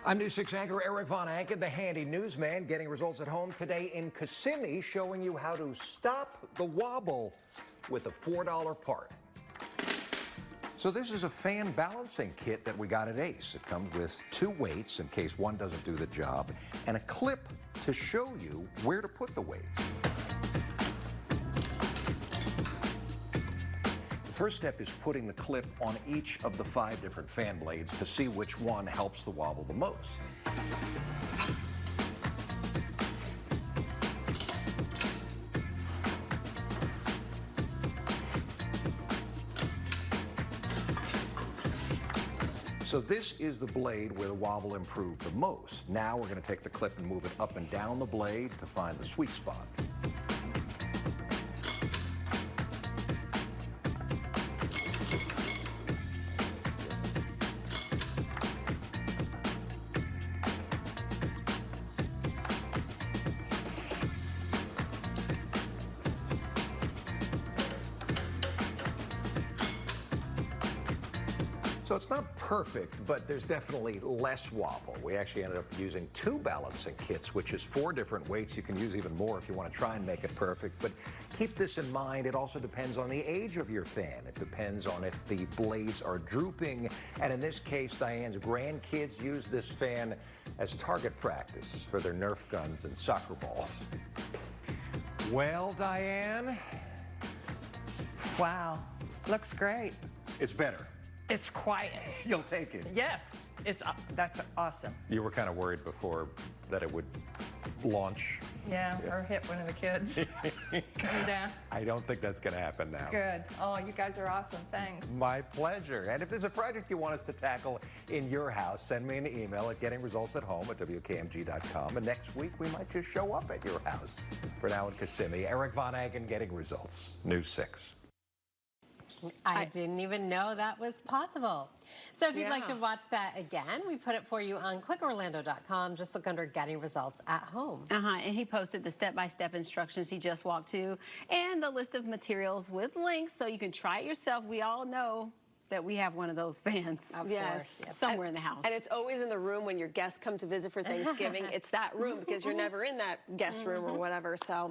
I'm News 6 anchor Eric Von Anken, the handy newsman, getting results at home today in Kissimmee, showing you how to stop the wobble with a $4 part. So this is a fan balancing kit that we got at Ace. It comes with 2 weights in case one doesn't do the job, and a clip to show you where to put the weights. The first step is putting the clip on each of the 5 different fan blades to see which one helps the wobble the most. So this is the blade where the wobble improved the most. Now we're going to take the clip and move it up and down the blade to find the sweet spot. So it's not perfect, but there's definitely less wobble. We actually ended up using 2 balancing kits, which is 4 different weights. You can use even more if you want to try and make it perfect. But keep this in mind. It also depends on the age of your fan. It depends on if the blades are drooping. And in this case, Diane's grandkids use this fan as target practice for their Nerf guns and soccer balls. Well, Diane? Wow, looks great. It's better. It's quiet. You'll take it. Yes, that's awesome. You were kind of worried before that it would launch. Yeah, or hit one of the kids. Come down. I don't think that's going to happen now. Good. Oh, you guys are awesome. Thanks. My pleasure. And if there's a project you want us to tackle in your house, send me an email at gettingresultsathome@wkmg.com. And next week, we might just show up at your house. For now in Kissimmee, Eric Von Anken, Getting Results, News 6. I didn't even know that was possible. So if you'd like to watch that again, we put it for you on clickorlando.com. Just look under Getting Results at Home. And he posted the step-by-step instructions he just walked to and the list of materials with links so you can try it yourself. We all know that we have one of those fans. Of course. Somewhere in the house. And it's always in the room when your guests come to visit for Thanksgiving. It's that room because you're never in that guest room or whatever. So